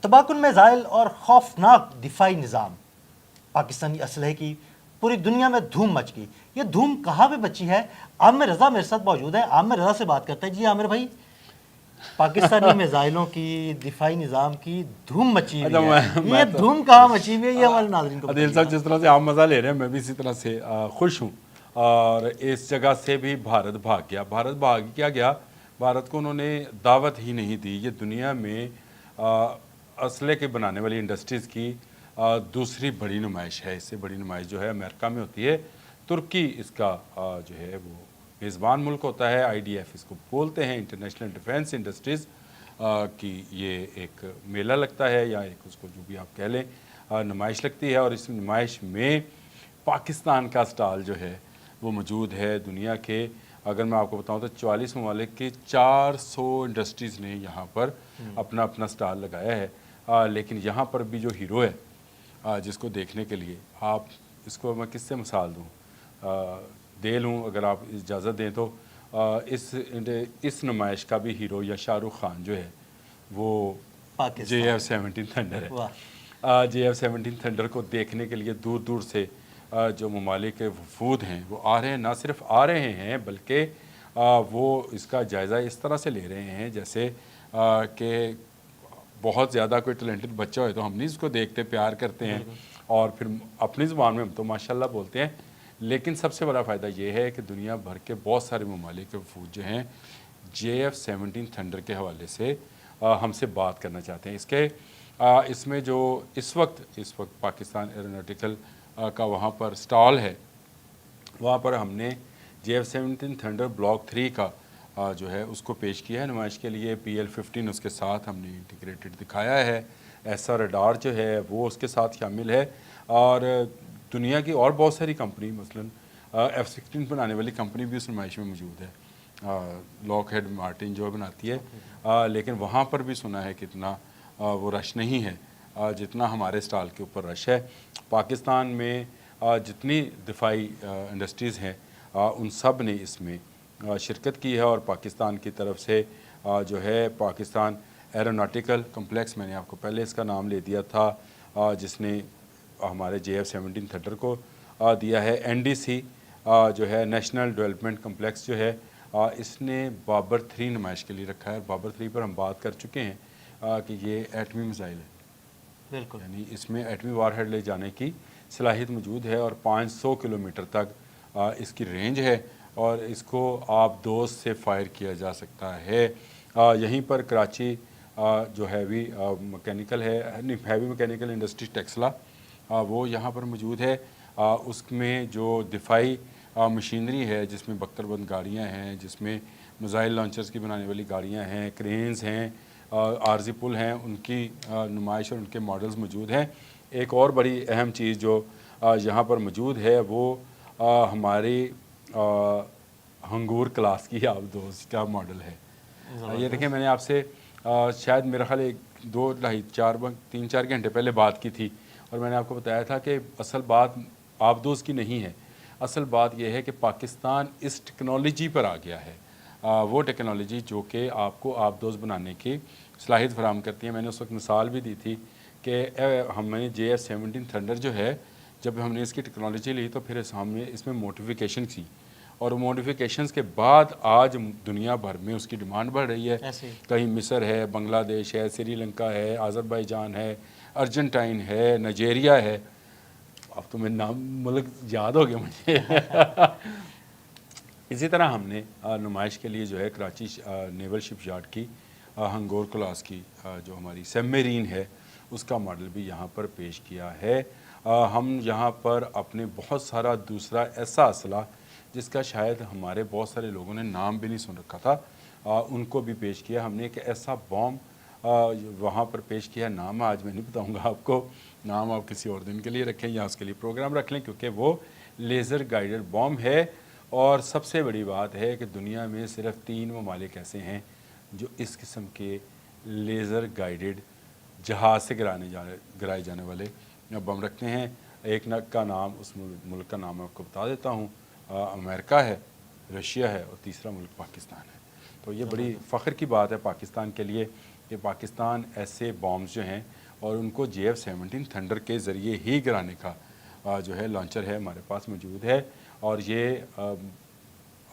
تباکن missile اور خوفناک دفاعی نظام، پاکستانی اسلحے کی پوری دنیا میں دھوم مچ گئی. یہ دھوم کہاں پہ مچی ہے؟ عامر رضا میرے ساتھ موجود ہے. عامر رضا سے بات کرتے ہیں. جی عامر بھائی، پاکستانی میزائلوں کی دفاعی نظام کی دھوم مچی ہوئی ہے، یہ دھوم کہاں مچی ہوئی ہے یہ ہمارے ناظرین کو عادل صاحب جس طرح سے آپ مزہ لے رہے ہیں میں بھی اسی طرح سے خوش ہوں. اور اس جگہ سے بھی بھارت بھاگ گیا. بھارت بھاگ کیا گیا؟ بھارت کو انہوں نے دعوت ہی نہیں دی. یہ دنیا میں اسلحے کے بنانے والی انڈسٹریز کی دوسری بڑی نمائش ہے. اس سے بڑی نمائش جو ہے امریکہ میں ہوتی ہے. ترکی اس کا جو ہے وہ میزبان ملک ہوتا ہے. IDF اس کو بولتے ہیں، انٹرنیشنل ڈیفینس انڈسٹریز کی یہ ایک میلہ لگتا ہے، یا ایک اس کو جو بھی آپ کہہ لیں نمائش لگتی ہے. اور اس نمائش میں پاکستان کا سٹال جو ہے وہ موجود ہے. دنیا کے اگر میں آپ کو بتاؤں تو 44 ممالک کی 400 انڈسٹریز نے یہاں پر اپنا اپنا سٹال لگایا ہے. لیکن یہاں پر بھی جو ہیرو ہے جس کو دیکھنے کے لیے، آپ اس کو میں کس سے مثال دوں، دے لوں اگر آپ اجازت دیں تو، اس نمائش کا بھی ہیرو یا شاہ رخ خان جو ہے وہ JF-17 تھنڈر ہے. JF-17 تھنڈر کو دیکھنے کے لیے دور دور سے جو ممالک کے وفود ہیں وہ آ رہے ہیں. نہ صرف آ رہے ہیں بلکہ وہ اس کا جائزہ اس طرح سے لے رہے ہیں جیسے کہ بہت زیادہ کوئی ٹیلنٹڈ بچہ ہوئے تو ہم نہیں اس کو دیکھتے پیار کرتے ہیں اور پھر اپنی زبان میں ہم تو ماشاءاللہ بولتے ہیں. لیکن سب سے بڑا فائدہ یہ ہے کہ دنیا بھر کے بہت سارے ممالک کے وفود جو ہیں JF-17 تھنڈر کے حوالے سے ہم سے بات کرنا چاہتے ہیں. اس میں جو اس وقت پاکستان ایروناٹیکل کا وہاں پر سٹال ہے، وہاں پر ہم نے JF-17 تھنڈر بلاک 3 کا جو ہے اس کو پیش کیا ہے نمائش کے لیے. PL-15 اس کے ساتھ ہم نے انٹیگریٹڈ دکھایا ہے. ایسا ریڈار جو ہے وہ اس کے ساتھ شامل ہے. اور دنیا کی اور بہت ساری کمپنی، مثلا F-16 بنانے والی کمپنی بھی اس نمائش میں موجود ہے، لاک ہیڈ مارٹن جو بناتی ہے. لیکن وہاں پر بھی سنا ہے کہ اتنا وہ رش نہیں ہے جتنا ہمارے سٹال کے اوپر رش ہے. پاکستان میں جتنی دفاعی انڈسٹریز ہیں ان سب نے اس میں شرکت کی ہے. اور پاکستان کی طرف سے جو ہے پاکستان ایروناٹیکل کمپلیکس، میں نے آپ کو پہلے اس کا نام لے دیا تھا، جس نے ہمارے JF-17 تھنڈر کو دیا ہے. NDC جو ہے نیشنل ڈیولپمنٹ کمپلیکس جو ہے اس نے بابر 3 نمائش کے لیے رکھا ہے. بابر 3 پر ہم بات کر چکے ہیں کہ یہ ایٹمی میزائل ہے. بالکل، یعنی اس میں ایٹمی وار ہیڈ لے جانے کی صلاحیت موجود ہے اور 500 کلومیٹر تک اس کی رینج ہے اور اس کو آپ دوز سے فائر کیا جا سکتا ہے. یہیں پر کراچی جو ہیوی مکینیکل ہے، ہیوی مکینیکل انڈسٹری ٹیکسلا، وہ یہاں پر موجود ہے. اس میں جو دفاعی مشینری ہے جس میں بختر بند گاڑیاں ہیں، جس میں میزائل لانچرز کی بنانے والی گاڑیاں ہیں، کرینز ہیں، عارضی پل ہیں، ان کی نمائش اور ان کے ماڈلز موجود ہیں. ایک اور بڑی اہم چیز جو یہاں پر موجود ہے وہ ہماری ہنگور کلاس کی آبدوز کا ماڈل ہے. یہ دیکھیں، میں نے آپ سے شاید میرا خیال 3-4 گھنٹے پہلے بات کی تھی اور میں نے آپ کو بتایا تھا کہ اصل بات آبدوز کی نہیں ہے. اصل بات یہ ہے کہ پاکستان اس ٹیکنالوجی پر آ گیا ہے، وہ ٹیکنالوجی جو کہ آپ کو آبدوز بنانے کی صلاحیت فراہم کرتی ہے. میں نے اس وقت مثال بھی دی تھی کہ ہم نے JF-17 تھنڈر جو ہے، جب ہم نے اس کی ٹیکنالوجی لی تو پھر ہم نے اس میں موڈیفیکیشن کی اور موڈیفیکیشنز کے بعد آج دنیا بھر میں اس کی ڈیمانڈ بڑھ رہی ہے. کہیں مصر ہے، بنگلہ دیش ہے، سری لنکا ہے، آذربائیجان ہے، ارجنٹائن ہے، نائجیریا ہے. اب تو میں نام ملک یاد ہو گیا مجھے. اسی طرح ہم نے نمائش کے لیے جو ہے کراچی نیول شپ یارڈ کی ہنگور کلاس کی جو ہماری سب میرین ہے اس کا ماڈل بھی یہاں پر پیش کیا ہے. ہم یہاں پر اپنے بہت سارا دوسرا ایسا اسلحہ جس کا شاید ہمارے بہت سارے لوگوں نے نام بھی نہیں سن رکھا تھا ان کو بھی پیش کیا. ہم نے ایک ایسا بوم وہاں پر پیش کیا، نام آج میں نہیں بتاؤں گا آپ کو، نام آپ کسی اور دن کے لیے رکھیں یا اس کے لیے پروگرام رکھ لیں، کیونکہ وہ لیزر گائیڈڈ بوم ہے. اور سب سے بڑی بات ہے کہ دنیا میں صرف 3 ممالک ایسے ہیں جو اس قسم کے لیزر گائیڈڈ جہاز سے گرائے جانے والے بم رکھتے ہیں. ایک کا نام، اس ملک کا نام میں آپ کو بتا دیتا ہوں، امریکہ ہے، رشیا ہے اور تیسرا ملک پاکستان ہے. تو یہ بڑی فخر کی بات ہے پاکستان کے لیے کہ پاکستان ایسے بامز جو ہیں اور ان کو JF-17 تھنڈر کے ذریعے ہی گرانے کا جو ہے لانچر ہے ہمارے پاس موجود ہے. اور یہ اب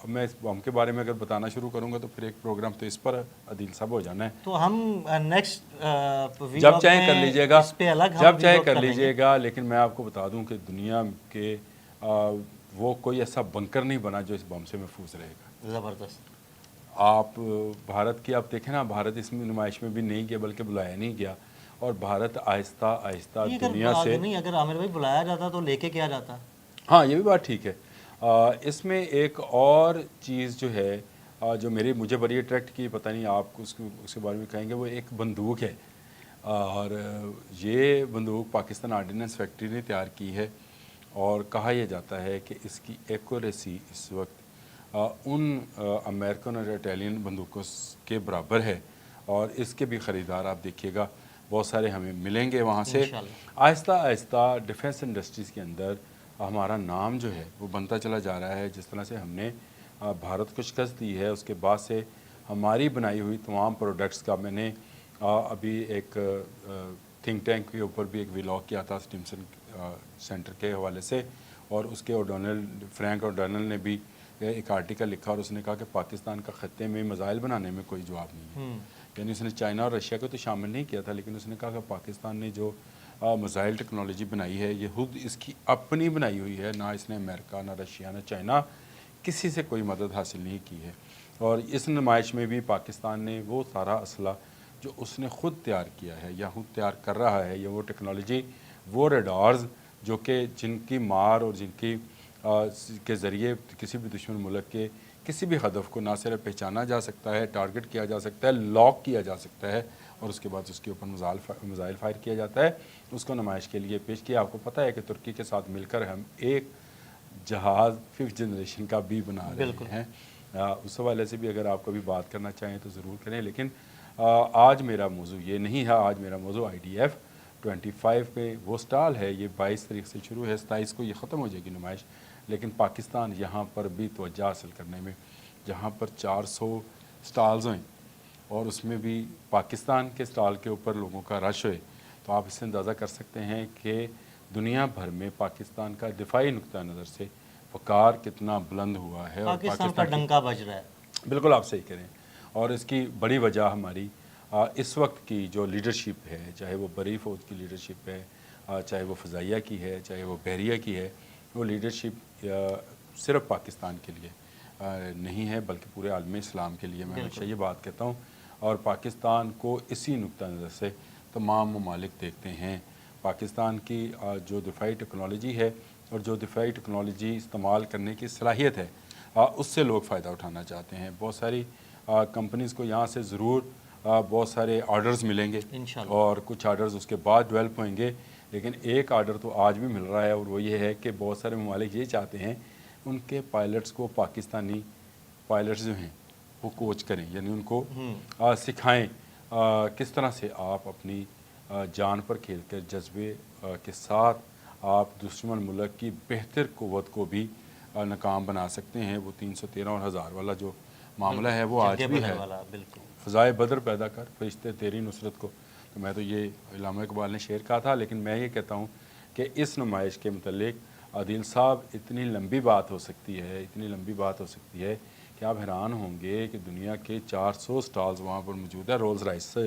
میں اس بم کے بارے میں اگر بتانا شروع کروں گا تو پھر ایک پروگرام تو اس پر عدیل صاحب ہو جانا ہے. تو ہم نیکسٹ جب چاہیں کر لیجئے گا، اس پہ الگ ہم جب چاہے ویلوگ کر لیں گے. لیجئے گا. لیکن میں آپ کو بتا دوں کہ دنیا کے وہ کوئی ایسا بنکر نہیں بنا جو اس بم سے محفوظ رہے گا. زبردست. آپ بھارت کی آپ دیکھیں نا، بھارت اس میں نمائش میں بھی نہیں گیا بلکہ بلایا نہیں گیا، اور بھارت آہستہ آہستہ دنیا سے نہیں اگر عامر بھائی بلایا جاتا تو لے کے کیا جاتا. ہاں یہ بھی بات ٹھیک ہے. اس میں ایک اور چیز جو ہے جو مجھے بڑی اٹریکٹ کی، پتہ نہیں آپ کو اس کے بارے میں کہیں گے، وہ ایک بندوق ہے. اور یہ بندوق پاکستان آرڈیننس فیکٹری نے تیار کی ہے، اور کہا یہ جاتا ہے کہ اس کی ایکوریسی اس وقت ان امریکن اور اٹیلین بندوقوں کے برابر ہے. اور اس کے بھی خریدار آپ دیکھیے گا بہت سارے ہمیں ملیں گے وہاں سے. آہستہ آہستہ ڈیفنس انڈسٹریز کے اندر ہمارا نام جو ہے وہ بنتا چلا جا رہا ہے. جس طرح سے ہم نے بھارت کو شکست دی ہے، اس کے بعد سے ہماری بنائی ہوئی تمام پروڈکٹس کا میں نے ابھی ایک تھنک ٹینک کے اوپر بھی ایک ویلاگ کیا تھا سٹیمسن سینٹر کے حوالے سے، اور اس کے فرینک اوڈونل نے بھی ایک آرٹیکل لکھا اور اس نے کہا کہ پاکستان کا خطے میں میزائل بنانے میں کوئی جواب نہیں ہے. یعنی اس نے چائنا اور رشیا کو تو شامل نہیں کیا تھا، لیکن اس نے کہا کہ پاکستان نے جو میزائل ٹیکنالوجی بنائی ہے یہ خود اس کی اپنی بنائی ہوئی ہے، نہ اس نے امریکہ نہ رشیا نہ چائنا کسی سے کوئی مدد حاصل نہیں کی ہے. اور اس نمائش میں بھی پاکستان نے وہ سارا اسلحہ جو اس نے خود تیار کیا ہے یا خود تیار کر رہا ہے، یا وہ ٹیکنالوجی، وہ ریڈارز جو کہ جن کی مار اور جن کی کے ذریعے کسی بھی دشمن ملک کے کسی بھی ہدف کو نہ صرف پہچانا جا سکتا ہے، ٹارگٹ کیا جا سکتا ہے، لاک کیا جا سکتا ہے، اور اس کے بعد اس کے اوپر میزائل فائر کیا جاتا ہے، اس کو نمائش کے لیے پیش کیا. آپ کو پتہ ہے کہ ترکی کے ساتھ مل کر ہم ایک جہاز 5th جنریشن کا بھی بنا رہے ہیں. اس حوالے سے بھی اگر آپ کبھی بات کرنا چاہیں تو ضرور کریں. لیکن آج میرا موضوع یہ نہیں ہے. آج میرا موضوع IDF-25 پہ وہ سٹال ہے. یہ 22 تاریخ سے شروع ہے، 27 کو یہ ختم ہو جائے گی نمائش. لیکن پاکستان یہاں پر بھی توجہ حاصل کرنے میں، جہاں پر 400 سٹالز ہیں اور اس میں بھی پاکستان کے سٹال کے اوپر لوگوں کا رش ہوئے، تو آپ اس سے اندازہ کر سکتے ہیں کہ دنیا بھر میں پاکستان کا دفاعی نقطہ نظر سے وقار کتنا بلند ہوا ہے. اور پاکستان کا ڈنکا بج رہا ہے. بالکل آپ صحیح کریں. اور اس کی بڑی وجہ ہماری اس وقت کی جو لیڈرشپ ہے، چاہے وہ بری فوج کی لیڈرشپ ہے، چاہے وہ فضائیہ کی ہے، چاہے وہ بحریہ کی ہے، وہ لیڈرشپ صرف پاکستان کے لیے نہیں ہے بلکہ پورے عالم اسلام کے لیے. میں ہمیشہ یہ بات کہتا ہوں، اور پاکستان کو اسی نقطہ نظر سے تمام ممالک دیکھتے ہیں. پاکستان کی جو دفاعی ٹیکنالوجی ہے اور جو دفاعی ٹیکنالوجی استعمال کرنے کی صلاحیت ہے، اس سے لوگ فائدہ اٹھانا چاہتے ہیں. بہت ساری کمپنیز کو یہاں سے ضرور بہت سارے آرڈرز ملیں گے، اور کچھ آرڈرز اس کے بعد ڈیولپ ہوئیں گے. لیکن ایک آرڈر تو آج بھی مل رہا ہے، اور وہ یہ ہے کہ بہت سارے ممالک یہ چاہتے ہیں ان کے پائلٹس کو پاکستانی پائلٹس جو ہیں وہ کوچ کریں، یعنی ان کو سکھائیں کس طرح سے آپ اپنی جان پر کھیل کر جذبے کے ساتھ آپ دشمن ملک کی بہتر قوت کو بھی ناکام بنا سکتے ہیں. وہ 313 اور 1000 والا جو معاملہ ہے وہ آج بھی ہے. فضائے بدر پیدا کر فرشتے تیری نصرت کو. تو میں تو یہ علامہ اقبال نے شعر کہا تھا، لیکن میں یہ کہتا ہوں کہ اس نمائش کے متعلق عادل صاحب اتنی لمبی بات ہو سکتی ہے، اتنی لمبی بات ہو سکتی ہے کہ آپ حیران ہوں گے کہ دنیا کے 400 سٹالز وہاں پر موجود ہے. رولز رائس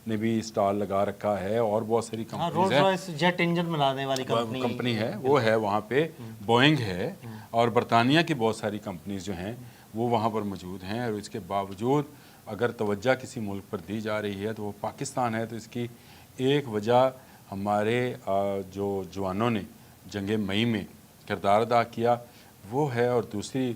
نے بھی سٹال لگا رکھا ہے، اور بہت ساری کمپنیز ہیں. رولز رائس جیٹ انجن بنانے والی کمپنی ہے، وہ ہے وہاں پہ. بوئنگ ہے، اور برطانیہ کی بہت ساری کمپنیز جو ہیں وہ وہاں پر موجود ہیں. اور اس کے باوجود اگر توجہ کسی ملک پر دی جا رہی ہے تو وہ پاکستان ہے. تو اس کی ایک وجہ ہمارے جو جوانوں نے جنگ مئی میں کردار ادا کیا وہ ہے، اور دوسری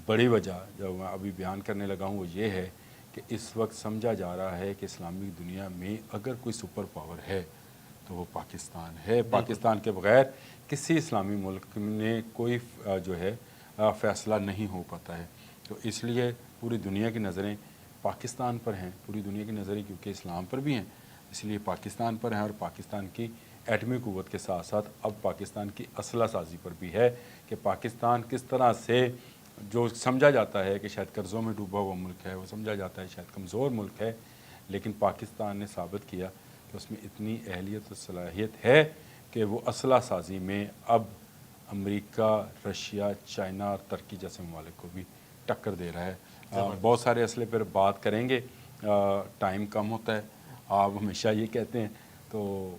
بڑی وجہ جو میں ابھی بیان کرنے لگا ہوں وہ یہ ہے کہ اس وقت سمجھا جا رہا ہے کہ اسلامی دنیا میں اگر کوئی سپر پاور ہے تو وہ پاکستان ہے. پاکستان کے بغیر کسی اسلامی ملک میں کوئی جو ہے فیصلہ نہیں ہو پاتا ہے. تو اس لیے پوری دنیا کی نظریں پاکستان پر ہیں، پوری دنیا کی نظریں کیونکہ اسلام پر بھی ہیں اس لیے پاکستان پر ہیں. اور پاکستان کی ایٹمی قوت کے ساتھ ساتھ اب پاکستان کی اسلحہ سازی پر بھی ہے کہ پاکستان کس طرح سے جو سمجھا جاتا ہے کہ شاید قرضوں میں ڈوبا ہوا ملک ہے، وہ سمجھا جاتا ہے شاید کمزور ملک ہے، لیکن پاکستان نے ثابت کیا کہ اس میں اتنی اہلیت و صلاحیت ہے کہ وہ اسلحہ سازی میں اب امریکہ، رشیا، چائنا اور ترکی جیسے ممالک کو بھی ٹکر دے رہا ہے۔ بہت سارے اسلحے پر بات کریں گے، ٹائم کم ہوتا ہے، آپ ہمیشہ یہ کہتے ہیں، تو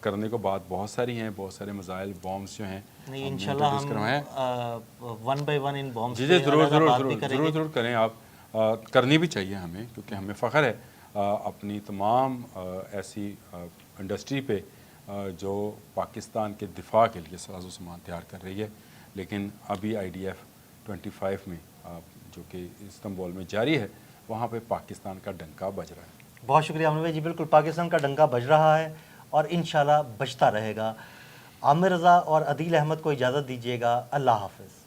کرنے کو بات بہت ساری ہیں، بہت سارے مسائل، بامز جو ہیں نہیں انشاءاللہ ہم ون بائی ون ان بامز جی ضرور کریں آپ، کرنی بھی چاہیے ہمیں، کیونکہ ہمیں فخر ہے اپنی تمام ایسی انڈسٹری پہ جو پاکستان کے دفاع کے لیے ساز و سامان تیار کر رہی ہے۔ لیکن ابھی IDF-25 میں جو کہ استنبول میں جاری ہے، وہاں پہ پاکستان کا ڈنکا بج رہا ہے۔ بہت شکریہ عامر بھائی، جی بالکل پاکستان کا ڈنکا بج رہا ہے اور انشاءاللہ بجتا رہے گا۔ عامر رضا اور عدیل احمد کو اجازت دیجیے گا، اللہ حافظ۔